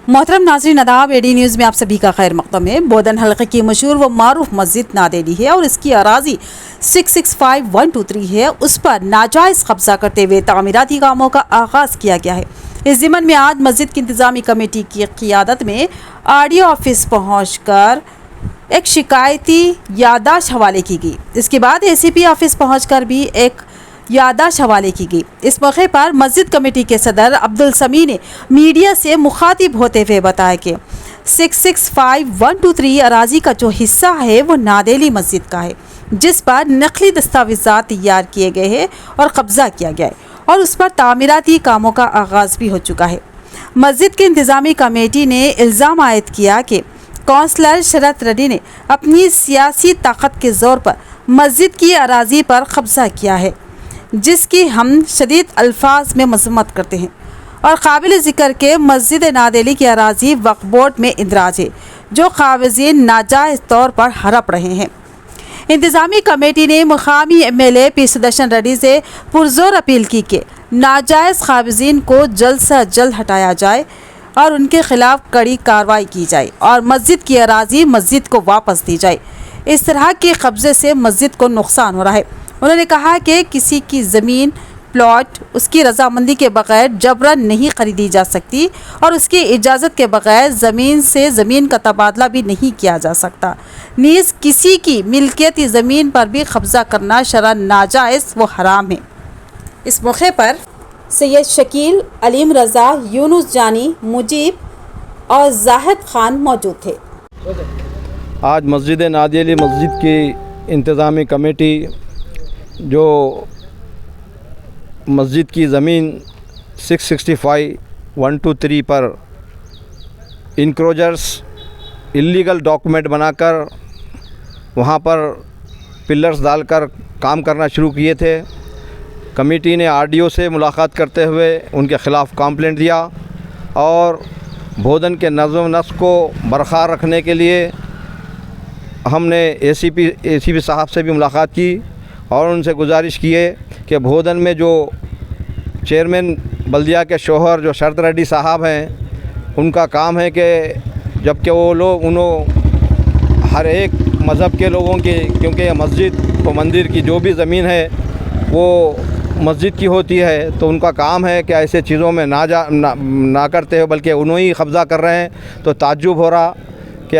मोहतरम नाज़रीन आदाब, एडी न्यूज़ में आप सभी का खैर मक़दम है। बोधन हल्के की मशहूर व मारूफ मस्जिद नादेली है और इसकी अराजी 665123 है। उस पर नाजायज़ कब्जा करते हुए तामीराती कामों का आगाज़ किया गया है। इस ज़िम्मन में आज मस्जिद की इंतज़ामी कमेटी की क़ियादत में RDO ऑफिस पहुँच कर एक शिकायती यादाश्त हवाले की गई। इसके बाद ACP ऑफिस पहुँच कर भी एक यादाश्त हवाले की गई। इस मौके पर मस्जिद कमेटी के सदर अब्दुल समी ने मीडिया से मुखातिब होते हुए बताया कि 665123 अराजी का जो हिस्सा है वो नादेली मस्जिद का है, जिस पर नकली दस्तावेज़ात तैयार किए गए हैं और कब्ज़ा किया गया है और उस पर तामीराती कामों का आगाज़ भी हो चुका है। मस्जिद की इंतज़ामी कमेटी ने इल्ज़ाम आयद किया कि कौंसलर शरत रेड्डी ने अपनी सियासी ताकत के ज़ोर पर मस्जिद की अराजी पर कब्ज़ा किया है, जिसकी हम शदीद अल्फाज में मज़म्मत करते हैं और काबिल ज़िक्र के मस्जिद नादेली की अराजी वक्फ बोर्ड में इंदराज है, जो काविज़ीन नाजायज़ तौर पर हड़प रहे हैं। इंतज़ामी कमेटी ने मुकामी MLA पी सुदर्शन रेड्डी से पुरजोर अपील की कि नाजायज़ काविज़ीन को जल्द से जल्द हटाया जाए और उनके ख़िलाफ़ कड़ी कार्रवाई की जाए और मस्जिद की अराजी मस्जिद को वापस दी जाए। इस तरह के कब्ज़े से मस्जिद को नुकसान हो रहा है। उन्होंने कहा कि किसी की ज़मीन प्लॉट उसकी रजामंदी के बगैर जबरन नहीं ख़रीदी जा सकती और उसकी इजाज़त के बगैर ज़मीन से ज़मीन का तबादला भी नहीं किया जा सकता। नीज़ किसी की मिल्कियती ज़मीन पर भी कब्ज़ा करना शरअन नाजायज़ व हराम है। इस मौके पर सैयद शकील, अलीम रज़ा, यूनुस जानी, मुजीब और जाहिद खान मौजूद थे। आज मस्जिद नादेली मस्जिद की इंतज़ामी कमेटी जो मस्जिद की ज़मीन 665123 पर इंक्रोजर्स इल्लीगल डॉक्यूमेंट बनाकर वहाँ पर पिलर्स डालकर काम करना शुरू किए थे। कमेटी ने RDO से मुलाकात करते हुए उनके ख़िलाफ़ कंप्लेंट दिया और बोधन के नज़्म नस्क़ को बरक़रार रखने के लिए हमने ACP साहब से भी मुलाकात की और उनसे गुजारिश की है कि बोधन में जो चेयरमैन बल्दिया के शोहर जो शरत रेड्डी साहब हैं, उनका काम है कि जबकि वो लोग हर एक मज़हब के लोगों की, क्योंकि मस्जिद व मंदिर की जो भी ज़मीन है वो मस्जिद की होती है, तो उनका काम है कि ऐसे चीज़ों में ना करते हो, बल्कि उन्होंने ही कब्ज़ा कर रहे हैं। तो ताज्जुब हो रहा कि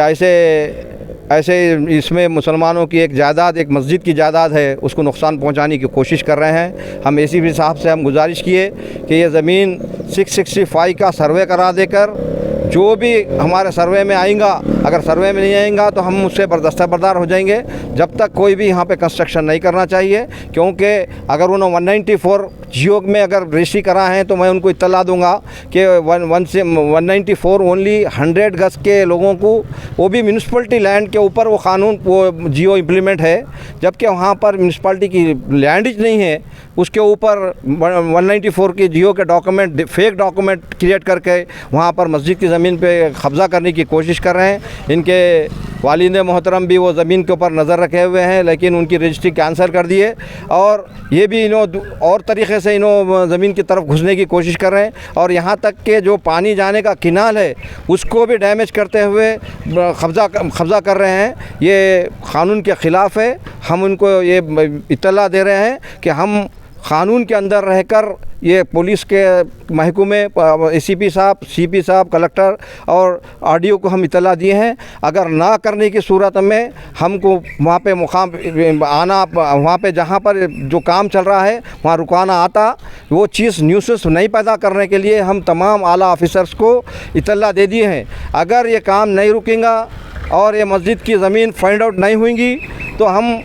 ऐसे इसमें मुसलमानों की एक जायदाद, एक मस्जिद की जायदाद है, उसको नुकसान पहुंचाने की कोशिश कर रहे हैं। हम ACP साहब से हम गुजारिश किए कि ये ज़मीन 665 का सर्वे करा देकर जो भी हमारे सर्वे में आएगा, अगर सर्वे में नहीं आएगा तो हम उससे दस्तबरदार हो जाएंगे। जब तक कोई भी यहाँ पे कंस्ट्रक्शन नहीं करना चाहिए, क्योंकि अगर उन्होंने 194 जियो में अगर रजिस्ट्री करा है तो मैं उनको इत्तला दूंगा कि 194 ओनली 100 गज के लोगों को, वो भी म्यूनसिपलिटी लैंड के ऊपर वो क़ानून वो जियो इम्प्लीमेंट है, जबकि वहाँ पर म्यूनसिपलिटी की लैंड ही नहीं है। उसके ऊपर 194 के जियो के डॉक्यूमेंट, फेक डॉक्यूमेंट क्रिएट करके वहाँ पर मस्जिद की ज़मीन पे कब्ज़ा करने की कोशिश कर रहे हैं। इनके वालिद मोहतरम भी वो ज़मीन के ऊपर नज़र रखे हुए हैं, लेकिन उनकी रजिस्ट्री कैंसिल कर दिए और ये भी और तरीक़े से ज़मीन की तरफ घुसने की कोशिश कर रहे हैं और यहाँ तक कि जो पानी जाने का किनाल है उसको भी डैमेज करते हुए कब्ज़ा कर रहे हैं। ये क़ानून के ख़िलाफ़ है। हम उनको ये इत्तला दे रहे हैं कि हम क़ानून के अंदर रहकर ये पुलिस के महकमे, ACP साहब, CP साहब, कलेक्टर और RDO को हम इत्तला दिए हैं। अगर ना करने की सूरत में हमको वहाँ पे मुकाम आना, वहाँ पे जहाँ पर जो काम चल रहा है वहाँ रुकाना आता, वो चीज़ न्यूसेंस नहीं पैदा करने के लिए हम तमाम आला ऑफिसर्स को इत्तला दे दिए हैं। अगर ये काम नहीं रुकेगा और ये मस्जिद की ज़मीन फाइंड आउट नहीं होंगी तो हम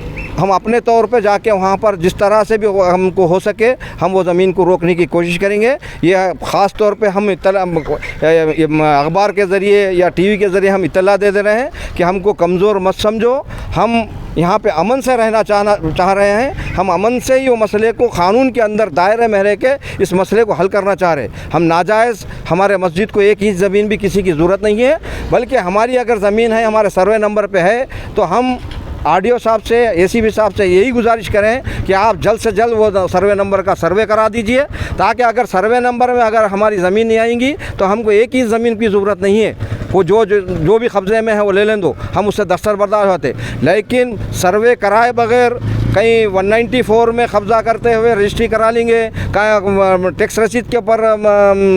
अपने तौर पे जाके वहाँ पर जिस तरह से भी हमको हो सके हम वो ज़मीन को रोकने की कोशिश करेंगे। ये ख़ास तौर पे हम अखबार के ज़रिए या TV के ज़रिए हम इत्तला दे रहे हैं कि हमको कमज़ोर मत समझो। हम यहाँ पे अमन से रहना चाह रहे हैं। हम अमन से ही वो मसले को क़ानून के अंदर दायरे में रह के इस मसले को हल करना चाह रहे हैं। हम नाजायज़, हमारे मस्जिद को एक ही ज़मीन भी किसी की ज़रूरत नहीं है, बल्कि हमारी अगर ज़मीन है, हमारे सर्वे नंबर पे है, तो हम आरडीओ साहब से, एसीपी साहब से यही गुजारिश करें कि आप जल्द से जल्द वो सर्वे नंबर का सर्वे करा दीजिए, ताकि अगर सर्वे नंबर में अगर हमारी ज़मीन नहीं आएंगी तो हमको एक ही ज़मीन की ज़रूरत नहीं है, वो जो भी कब्ज़े में है वो ले लें दो, हम उससे दस्तरबरदार होते। लेकिन सर्वे कराए बगैर कहीं 194 में कब्ज़ा करते हुए रजिस्ट्री करा लेंगे, कहीं टैक्स रसीद के ऊपर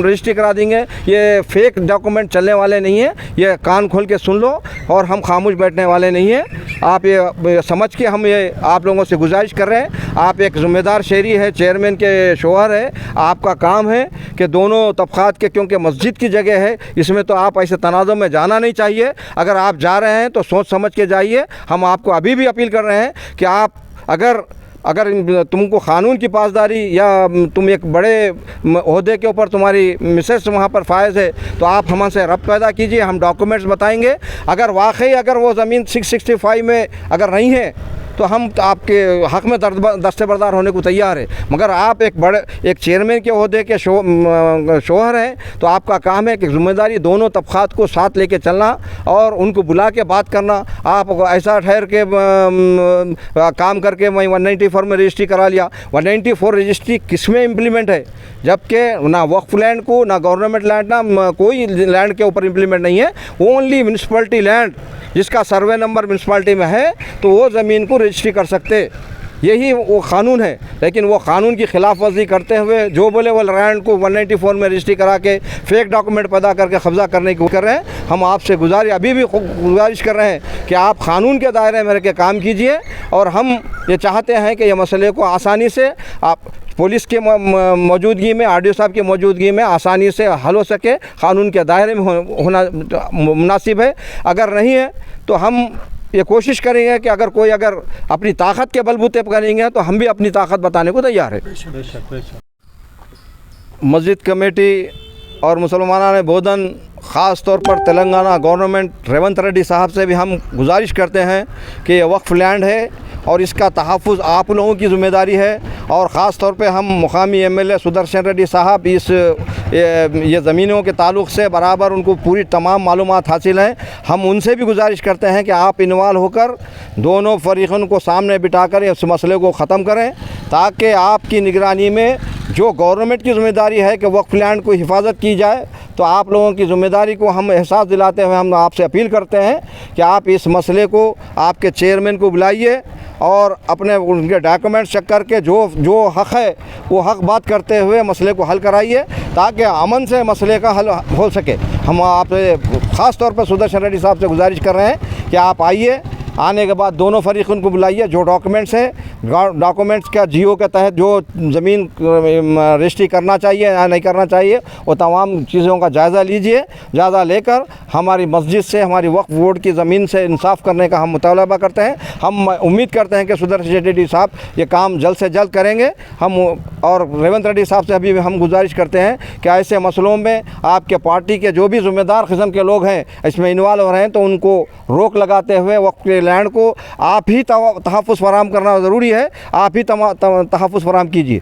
रजिस्ट्री करा देंगे, ये फेक डॉक्यूमेंट चलने वाले नहीं है। ये कान खोल के सुन लो और हम खामोश बैठने वाले नहीं हैं। आप ये समझ के हम ये आप लोगों से गुजारिश कर रहे हैं, आप एक ज़िम्मेदार शहरी है, चेयरमैन के शोहर है, आपका काम है कि दोनों तबक़ात के, क्योंकि मस्जिद की जगह है, इसमें तो आप ऐसे तनाज़ुर में जाना नहीं चाहिए। अगर आप जा रहे हैं तो सोच समझ के जाइए। हम आपको अभी भी अपील कर रहे हैं कि आप अगर तुमको क़ानून की पासदारी या तुम एक बड़े ओहदे के ऊपर तुम्हारी मिसेस वहाँ पर फायज है तो आप हमसे रब्त पैदा कीजिए, हम डॉक्यूमेंट्स बताएंगे। अगर वाकई अगर वो ज़मीन 665 में अगर नहीं है तो हम आपके हक़ में दस्तबरदार होने को तैयार है। मगर आप एक चेयरमैन के ओहदे के शोहर हैं तो आपका काम है कि ज़िम्मेदारी दोनों तबक़ात को साथ लेके चलना और उनको बुला के बात करना। आप ऐसा ठहर के काम करके मैं 194 में रजिस्ट्री करा लिया, 194 रजिस्ट्री किस में इम्प्लीमेंट है? जबकि ना वक्फ लैंड को, ना गवर्नमेंट लैंड, ना कोई लैंड के ऊपर इम्प्लीमेंट नहीं है। ओनली म्यूनसिपलिटी लैंड जिसका सर्वे नंबर म्यूनसिपलिटी में है तो वो ज़मीन को रजिस्ट्री कर सकते, यही वो क़ानून है। लेकिन वो क़ानून की खिलाफ वर्जी करते हुए जो बोले वो लैंड को 194 में रजिस्ट्री करा के फेक डॉक्यूमेंट पैदा करके कब्ज़ा करने की कर रहे हैं। हम आपसे अभी भी गुजारिश कर रहे हैं कि आप क़ानून के दायरे में रह के काम कीजिए और हम ये चाहते हैं कि ये मसले को आसानी से आप पुलिस के मौजूदगी में, आरडीओ साहब की मौजूदगी में आसानी से हल हो सके, क़ानून के दायरे में होना मुनासिब है। अगर नहीं है तो हम ये कोशिश करेंगे कि अगर अपनी ताकत के बलबूते पर करेंगे तो हम भी अपनी ताकत बताने को तैयार है। मस्जिद कमेटी और मुसलमाना बोधन ख़ास तौर पर तेलंगाना गवर्नमेंट रेवंत रेड्डी साहब से भी हम गुजारिश करते हैं कि ये वक्फ लैंड है और इसका तहफ़्फ़ुज़ आप लोगों की ज़िम्मेदारी है। और ख़ास तौर पे हम मुकामी एमएलए सुदर्शन रेड्डी साहब ये ज़मीनों के ताल्लुक़ से बराबर उनको पूरी तमाम मालूमात हासिल हैं। हम उनसे भी गुजारिश करते हैं कि आप इन्वॉल्व होकर दोनों फ़रीक़ों को सामने बिठाकर इस मसले को ख़त्म करें, ताकि आपकी निगरानी में जो गवर्नमेंट की ज़िम्मेदारी है कि वक्फ लैंड को हिफाजत की जाए, तो आप लोगों की ज़िम्मेदारी को हम एहसास दिलाते हुए हम आपसे अपील करते हैं कि आप इस मसले को आपके चेयरमैन को बुलाइए और अपने उनके डॉक्यूमेंट्स चेक करके जो हक़ है वो हक़ बात करते हुए मसले को हल कराइए, ताकि अमन से मसले का हल हो सके। हम आपसे ख़ास तौर पर सुदर्शन रेड्डी साहब से गुजारिश कर रहे हैं कि आप आइए, आने के बाद दोनों फरीक़ों को बुलाइए, जो डॉक्यूमेंट्स हैं, डॉक्यूमेंट्स का जीओ के तहत जो ज़मीन रजिस्ट्री करना चाहिए या नहीं करना चाहिए वो तमाम चीज़ों का जायज़ा लीजिए। जायज़ा लेकर हमारी मस्जिद से, हमारी वक्फ बोर्ड की ज़मीन से इंसाफ़ करने का हम मुतालबा करते हैं। हम उम्मीद करते हैं कि सुदर्शन रेड्डी साहब ये काम जल्द से जल्द करेंगे। हम और रेवंत रेड्डी साहब से अभी हम गुजारिश करते हैं कि ऐसे मसलों में आपके पार्टी के जो भी ज़िम्मेदार किस्म के लोग हैं इसमें इन्वॉल्व हो रहे हैं तो उनको रोक लगाते हुए वक्फ के लैंड को आप ही तहफ़्फ़ुज़ फराहम करना ज़रूरी है। आप ही तहफ़्फ़ुज़ फराहम कीजिए।